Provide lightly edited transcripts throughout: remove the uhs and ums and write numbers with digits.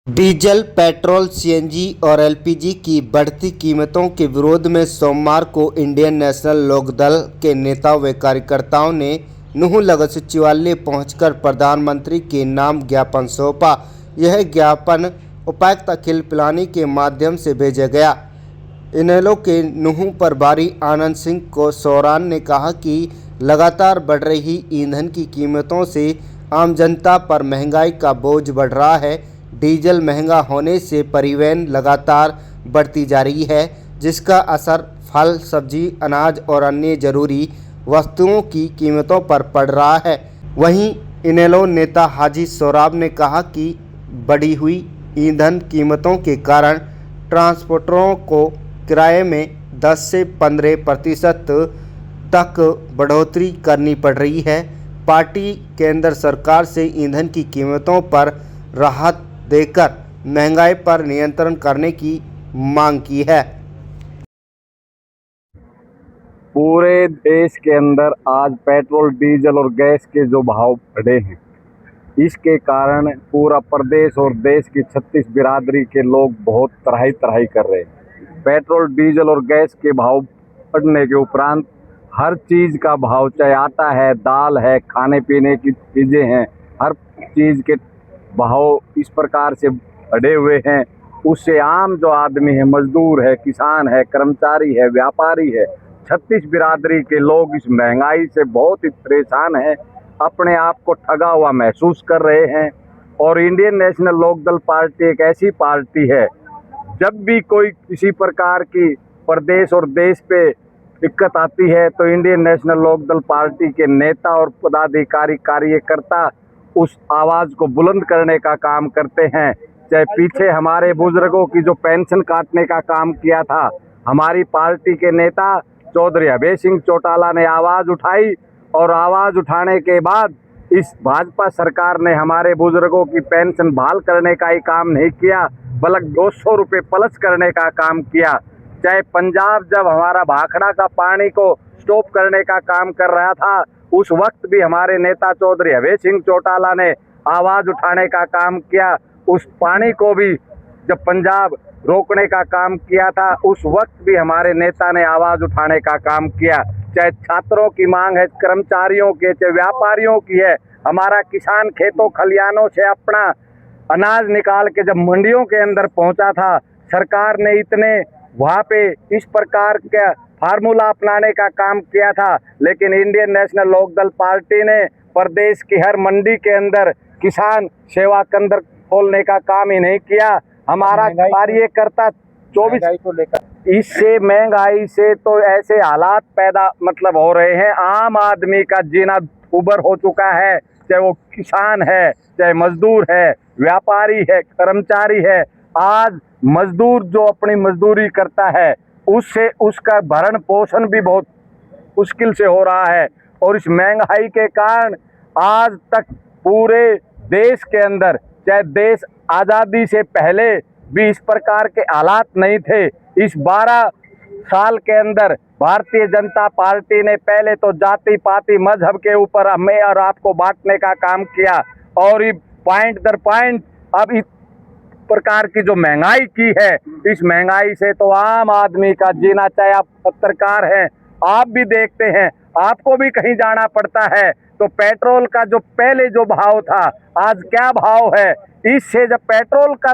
Diesel, petrol, CNG और LPG की बढ़ती कीमतों के विरोध में सोमवार को इंडियन नेशनल लोकदल के नेताओं व कार्यकर्ताओं ने नूंह सचिवालय पहुंचकर प्रधानमंत्री के नाम ज्ञापन सौंपा। यह ज्ञापन उपायुक्त अखिल पिलानी के माध्यम से भेजा गया। इनेलो के नूंह प्रभारी आनंद सिंह को सोरान ने कहा कि लगातार बढ़ रही ईंधन की कीमतों से आम जनता पर महंगाई का बोझ बढ़ रहा है। डीजल महंगा होने से परिवहन लगातार बढ़ती जा रही है, जिसका असर फल, सब्जी, अनाज और अन्य जरूरी वस्तुओं की कीमतों पर पड़ रहा है। वहीं इनेलो नेता हाजी सोराब ने कहा कि बढ़ी हुई ईंधन कीमतों के कारण ट्रांसपोर्टरों को किराए में 10 से 15% तक बढ़ोतरी करनी पड़ रही है। पार्टी केंद्र सरकार से ईंधन की कीमतों पर राहत देकर महंगाई पर नियंत्रण करने की मांग की है। पूरे देश के अंदर आज पेट्रोल, डीजल और गैस के जो भाव बढ़े हैं, इसके कारण पूरा प्रदेश और देश की 36 बिरादरी के लोग बहुत तराही तराही कर रहे हैं। पेट्रोल, डीजल और गैस के भाव बढ़ने के उपरांत हर चीज़ का भाव, चाहे आटा है, दाल है, खाने पीने की चीज़ें हैं, हर चीज़ के भाव इस प्रकार से बढ़े हुए हैं। उससे आम जो आदमी है, मजदूर है, किसान है, कर्मचारी है, व्यापारी है, 36 बिरादरी के लोग इस महंगाई से बहुत ही परेशान हैं, अपने आप को ठगा हुआ महसूस कर रहे हैं। और इंडियन नेशनल लोकदल पार्टी एक ऐसी पार्टी है, जब भी कोई किसी प्रकार की प्रदेश और देश पे दिक्कत आती है तो इंडियन नेशनल लोकदल पार्टी के नेता और पदाधिकारी, कार्यकर्ता उस आवाज़ को बुलंद करने का काम करते हैं। चाहे पीछे हमारे बुजुर्गों की जो पेंशन काटने का काम किया था, हमारी पार्टी के नेता चौधरी अभय सिंह चौटाला ने आवाज़ उठाई, और आवाज़ उठाने के बाद इस भाजपा सरकार ने हमारे बुजुर्गों की पेंशन बहाल करने का ही काम नहीं किया, बल्कि 200 रुपये प्लस करने का काम किया। चाहे पंजाब जब हमारा भाखड़ा का पानी को स्टॉप करने का काम कर रहा था, उस वक्त भी हमारे नेता चौधरी अभय सिंह चौटाला ने आवाज़ उठाने का काम किया। उस पानी को भी जब पंजाब रोकने का काम किया था, उस वक्त भी हमारे नेता ने आवाज़ उठाने का काम किया। चाहे छात्रों की मांग है, कर्मचारियों के, चाहे व्यापारियों की है, हमारा किसान खेतों खलियानों से अपना अनाज निकाल के जब मंडियों के अंदर पहुंचा था, सरकार ने इतने वहाँ पे इस प्रकार का फार्मूला अपनाने का काम किया था, लेकिन इंडियन नेशनल लोकदल पार्टी ने प्रदेश की हर मंडी के अंदर किसान सेवा केंद्र खोलने का काम ही नहीं किया। हमारा कार्यकर्ता 24 को लेकर इससे महंगाई से तो ऐसे हालात पैदा हो रहे हैं, आम आदमी का जीना उबर हो चुका है। चाहे वो किसान है, चाहे मजदूर है, व्यापारी है, कर्मचारी है। आज मजदूर जो अपनी मजदूरी करता है, उससे उसका भरण पोषण भी बहुत मुश्किल से हो रहा है। और इस महंगाई के कारण आज तक पूरे देश के अंदर, चाहे देश आज़ादी से पहले भी इस प्रकार के हालात नहीं थे। इस 12 साल के अंदर भारतीय जनता पार्टी ने पहले तो जाति पाति मजहब के ऊपर हमें और आपको बांटने का काम किया, और ये पॉइंट दर पॉइंट अब इस प्रकार की जो महंगाई की है, इस महंगाई से तो आम आदमी का जीना, चाहे आप पत्रकार हैं, आप भी देखते हैं, आपको भी कहीं जाना पड़ता है, तो पेट्रोल का जो पहले जो भाव था, आज क्या भाव है। इससे जब पेट्रोल का,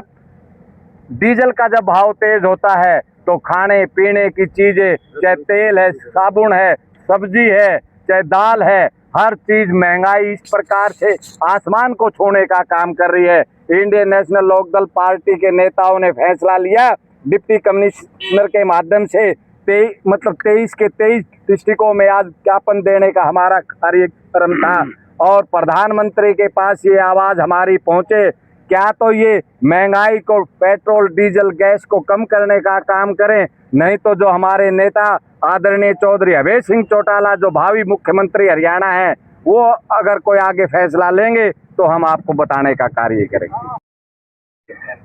डीजल का जब भाव तेज होता है, तो खाने पीने की चीजें, चाहे तेल है, साबुन है, सब्जी है, चाहे दाल है, हर चीज महंगाई इस प्रकार से आसमान को छूने का काम कर रही है। इंडियन नेशनल लोकदल पार्टी के नेताओं ने फैसला लिया, डिप्टी कमिश्नर के माध्यम से 23 के 23 डिस्ट्रिक्टों में आज ज्ञापन देने का हमारा कार्यक्रम था, और प्रधानमंत्री के पास ये आवाज़ हमारी पहुंचे, क्या तो ये महंगाई को, पेट्रोल, डीजल, गैस को कम करने का काम करें, नहीं तो जो हमारे नेता आदरणीय चौधरी अभय सिंह चौटाला, जो भावी मुख्यमंत्री हरियाणा है, वो अगर कोई आगे फैसला लेंगे तो हम आपको बताने का कार्य करेंगे।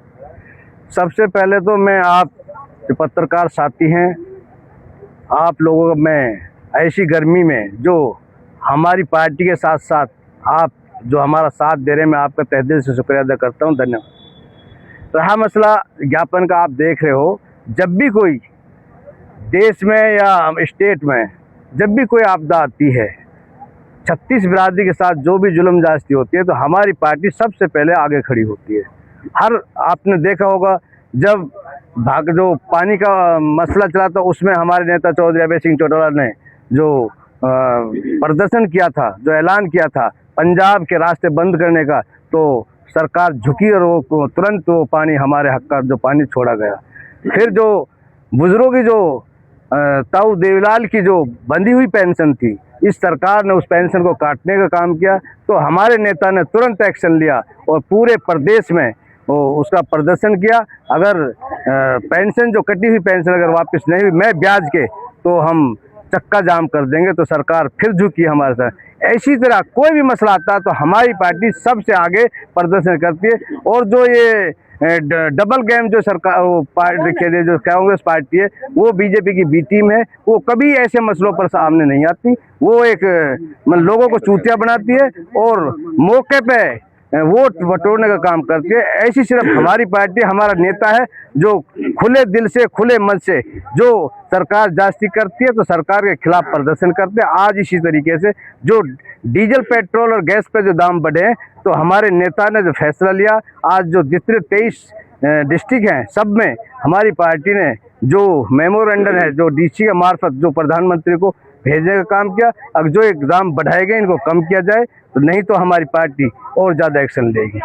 सबसे पहले तो मैं, आप जो पत्रकार साथी हैं, आप लोगों को मैं ऐसी गर्मी में जो हमारी पार्टी के साथ साथ आप जो हमारा साथ दे रहे हैं, मैं आपका तहे दिल से शुक्रिया अदा करता हूं। धन्यवाद। रहा मसला ज्ञापन का, आप देख रहे हो जब भी कोई देश में या स्टेट में जब भी कोई आपदा आती है, 36 बिरादरी के साथ जो भी जुल्म ज्यादती होती है, तो हमारी पार्टी सबसे पहले आगे खड़ी होती है। आपने देखा होगा जब जो पानी का मसला चला था, उसमें हमारे नेता चौधरी अभय सिंह चौटाला ने जो प्रदर्शन किया था, जो ऐलान किया था पंजाब के रास्ते बंद करने का, तो सरकार झुकी और वो तुरंत वो पानी, हमारे हक का जो पानी छोड़ा गया। फिर जो बुजुर्गों की जो ताऊ देवीलाल की जो बंधी हुई पेंशन थी, इस सरकार ने उस पेंशन को काटने का काम किया, तो हमारे नेता ने तुरंत एक्शन लिया और पूरे प्रदेश में उसका प्रदर्शन किया। अगर पेंशन जो कटी हुई पेंशन अगर वापस नहीं हुई मैं ब्याज के, तो हम चक्का जाम कर देंगे। तो सरकार फिर झुकी हमारे साथ। ऐसी तरह कोई भी मसला आता है तो हमारी पार्टी सबसे आगे प्रदर्शन करती है। और जो ये डबल गेम जो सरकार पार्टी के जो कांग्रेस पार्टी है, वो बीजेपी की बी टीम है, वो कभी ऐसे मसलों पर सामने नहीं आती। वो एक लोगों को चूतिया बनाती है और मौके पे वोट बटोरने का काम करती है। ऐसी सिर्फ हमारी पार्टी, हमारा नेता है जो खुले दिल से, खुले मन से जो सरकार जास्ती करती है तो सरकार के खिलाफ प्रदर्शन करते हैं। आज इसी तरीके से जो डीजल, पेट्रोल और गैस पे जो दाम बढ़े हैं, तो हमारे नेता ने जो फैसला लिया, आज जो जितने 23 डिस्ट्रिक्ट हैं सब में हमारी पार्टी ने जो मेमोरेंडम है, जो डीसी के मार्फत जो प्रधानमंत्री को भेजने का काम किया। अब जो एग्जाम बढ़ाए गए इनको कम किया जाए, तो नहीं तो हमारी पार्टी और ज़्यादा एक्शन लेगी।